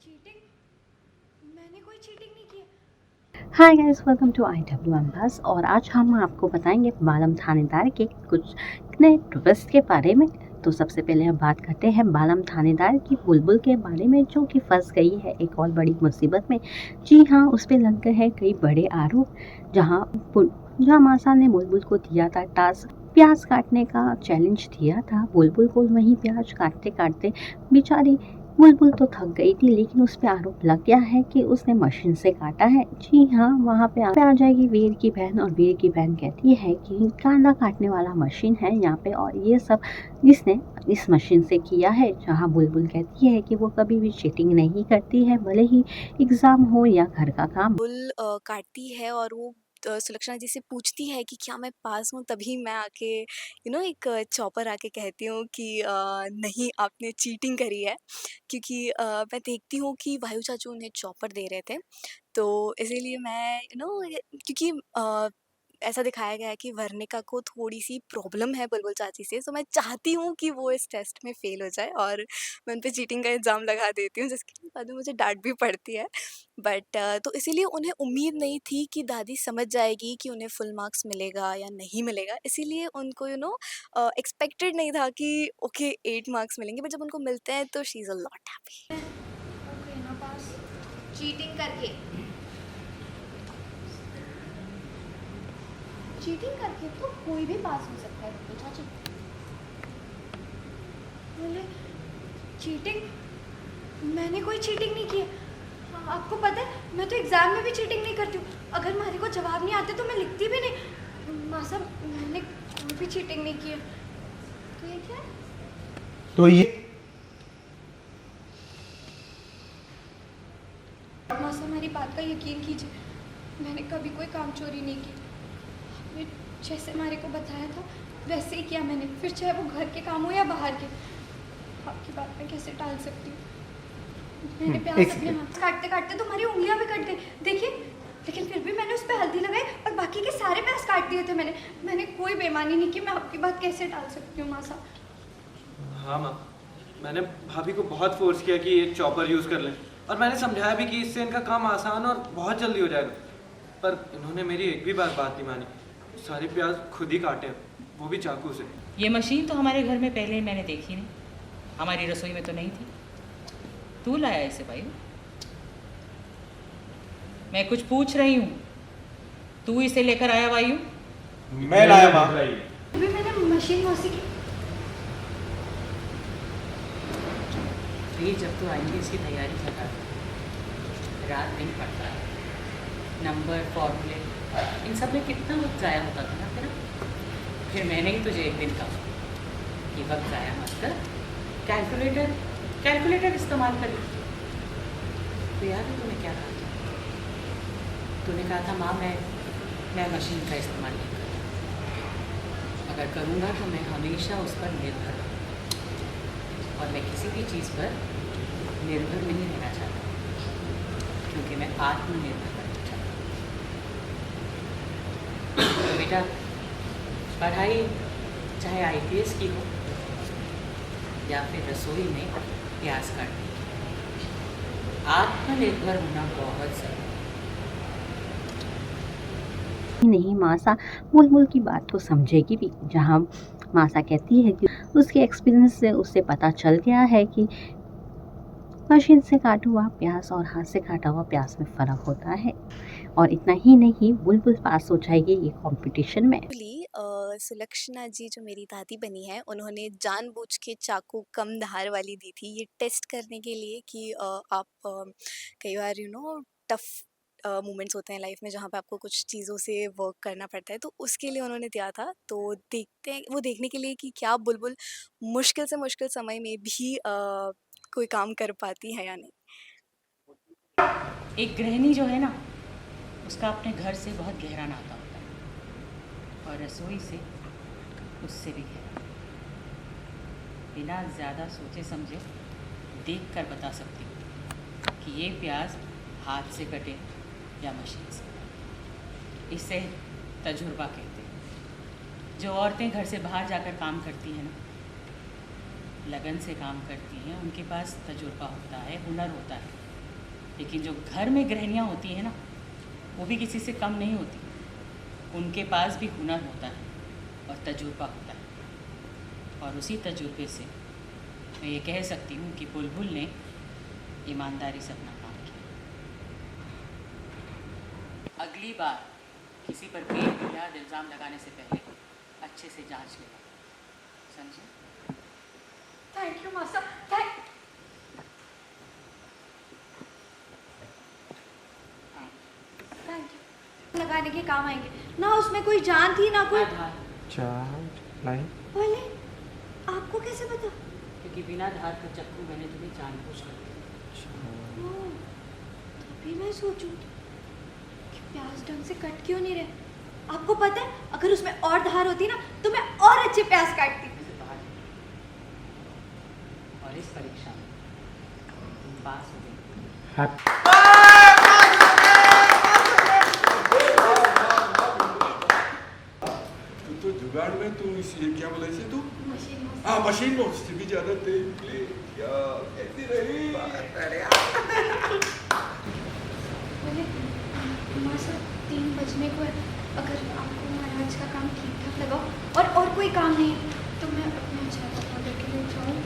Cheating? मैंने कोई cheating नहीं की है। Hi guys, welcome to IWM Buzz. और आज हम आपको बताएंगे बालम थानेदार के कुछ नए ट्विस्ट के बारे में। तो सबसे पहले हम बात करते हैं बालम थानेदार की बुलबुल के बारे में, जो कि फंस गई है एक और बड़ी मुसीबत में। जी हाँ, उस पर लग गए हैं कई बड़े आरोप। जहाँ मासा ने बुलबुल को दिया था टास्क, प्याज काटने का चैलेंज दिया था बुलबुल को। वहीं प्याज काटते काटते बेचारी बुलबुल तो थक गई थी, लेकिन उस पे आरोप लग गया है कि उसने मशीन से काटा है। जी हाँ, वहाँ पे आ जाएगी वीर की बहन, और वीर की बहन कहती है कि कांदा काटने वाला मशीन है यहाँ पे, और ये सब इसने इस मशीन से किया है। जहाँ बुलबुल कहती है कि वो कभी भी चीटिंग नहीं करती है, भले ही एग्जाम हो या घर का काम। बुल काटती है और वो सुलक्षणा जी से पूछती है कि क्या मैं पास हूँ? तभी मैं आके एक चॉपर आके कहती हूँ कि नहीं, आपने चीटिंग करी है। क्योंकि मैं देखती हूँ कि वायु चाचू उन्हें चॉपर दे रहे थे। तो इसीलिए मैं क्योंकि ऐसा दिखाया गया है कि वर्णिका को थोड़ी-सी प्रॉब्लम है बुलबुल चाची से, तो मैं चाहती हूँ कि वो इस टेस्ट में फ़ेल हो जाए और मैं उन पे चीटिंग का इल्ज़ाम लगा देती हूँ, जिसके बाद में मुझे डाँट भी पड़ती है। बट तो इसीलिए उन्हें उम्मीद नहीं थी कि दादी समझ जाएगी कि उन्हें फुल मार्क्स मिलेगा या नहीं मिलेगा। इसीलिए उनको एक्सपेक्टेड नहीं था कि ओके 8 मार्क्स मिलेंगे, बट जब उनको मिलते हैं तो she is a lot happy. Okay ना पास चीटिंग करके तो कोई भी पास हो सकता है बुलबुल चाची। बोले चीटिंग? मैंने कोई चीटिंग नहीं की है। आपको पता है, मैं तो एग्ज़ाम में भी चीटिंग नहीं करती हूँ। अगर हमारे को जवाब नहीं आते तो मैं लिखती भी नहीं। माँ साहब, मैंने कोई भी चीटिंग नहीं की है। तो ये क्या है? तो ये माँ साहब, मेरी बात का यकीन कीजिए, मैंने कभी कोई काम चोरी नहीं की। आपने जैसे हमारे को बताया था वैसे ही किया मैंने, फिर चाहे वो घर के काम हो या बाहर के। आपकी बात मैं कैसे टाल सकती हूँ? मैंने प्याज अपने हाथ काटते काटते तो हमारी उंगलियां भी कट गई, देखिए। लेकिन फिर भी मैंने उस पर हल्दी लगाई और बाकी के सारे प्याज काट दिए थे मैंने कोई बेईमानी नहीं की। मैं आपकी बात कैसे टाल सकती हूँ माँ साहब? हाँ माँ, मैंने भाभी को बहुत फोर्स किया कि ये चॉपर यूज़ कर लें, और मैंने समझाया भी कि इससे इनका काम आसान और बहुत जल्दी हो जाएगा। पर इन्होंने मेरी एक भी बात नहीं मानी। सारे प्याज खुद ही काटे, वो भी चाकू से। ये मशीन तो हमारे घर में पहले ही मैंने देखी नहीं, हमारी रसोई में तो नहीं थी। तू लाया इसे भाई? मैं कुछ पूछ रही हूँ, तू इसे लेकर आया वायु? मैं लाया माँ। अभी मैंने मशीन मौसी की। ये जब तो आएंगे इसकी तैयारी कर रहा है, रात दिन पड़ता है, नंबर फॉर्मूले इन सब में कितना वक्त ज़ाया होता था ना तेरा। फिर मैंने ही तुझे एक दिन कहा कि वक्त ज़ाया मत कर, कैलकुलेटर इस्तेमाल कर। तो याद है तूने क्या कहा? तूने कहा था माँ मैं मशीन का इस्तेमाल नहीं करूँगा, अगर करूँगा तो मैं हमेशा उस पर निर्भर रहूँगा, और मैं किसी भी चीज़ पर निर्भर नहीं रहना चाहता, क्योंकि मैं आत्मनिर्भर बनना चाहता हूँ। तो बेटा, पढ़ाई चाहे IPS की हो या फिर रसोई में प्याज काटने की, आत्मनिर्भर होना बहुत ज़रूरी है। नहीं, मासा बुलबुल की बात तो समझेगी भी। जहाँ मासा कहती है कि उसके एक्सपीरियंस से उसे पता चल गया है कि मशीन से काटा हुआ प्याज और हाथ से काटा हुआ प्याज में फ़र्क होता है। और इतना ही नहीं, बुलबुल पास हो जाएगी ये कंपटीशन में। सुलक्षणा जी जो मेरी दादी बनी है, उन्होंने जानबूझ के चाकू कम धार वाली दी थी, ये टेस्ट करने के लिए कि आप कई बार टफ मोमेंट्स होते हैं लाइफ में जहाँ पे आपको कुछ चीज़ों से वर्क करना पड़ता है, तो उसके लिए उन्होंने दिया था। तो देखते हैं, वो देखने के लिए कि क्या बुलबुल मुश्किल से मुश्किल समय में भी कोई काम कर पाती है या नहीं। एक गृहिणी जो है ना, उसका अपने घर से बहुत गहरा नाता होता है, और रसोई से उससे भी गहरा। बिना ज़्यादा सोचे समझे देख कर बता सकती हूँ कि ये प्याज हाथ से कटे या मशीन से। इसे तजुर्बा कहते हैं। जो औरतें घर से बाहर जाकर काम करती हैं ना, लगन से काम करती हैं, उनके पास तजुर्बा होता है, हुनर होता है। लेकिन जो घर में गृहिणियाँ होती हैं ना, वो भी किसी से कम नहीं होती। उनके पास भी हुनर होता है और तजुर्बा होता है, और उसी तजुर्बे से मैं ये कह सकती हूँ कि बुलबुल ने ईमानदारी से अपना काम किया। अगली बार किसी पर बेबुनियाद इल्ज़ाम लगाने से पहले अच्छे से जांच लेना, समझे? थैंक यू मास्टर, थैंक हाँ। यू। लगाने के काम आएंगे ना, उसमें कोई जान थी ना कोई। धार, चार लाइन। बोले आपको कैसे पता? क्योंकि बिना धार का चक्कू मैंने तुम्हें जानबूझ कर दिया। ओह, तभी मैं सोचूं कि प्याज ढंग से कट क्यों नहीं रहे। आपको पता है, अगर उसमें और धार होती ना तो मैं और अच्छे प्याज काटती। इसे बाहर निकालो। और इस परीक्षा में तुम पास हो गए। तू तो जुगाड़ में तू ये क्या बोला इसे तू? मशीन हाँ मशीन में उससे भी ज्यादा तेल निकले क्या कहती रही। बोले मास्टर 3 बजने को है, अगर आपको महाराज का काम ठीक ठाक लगा और कोई काम नहीं है तो मैं अपने अचार ऑर्डर के लिए जाऊँ।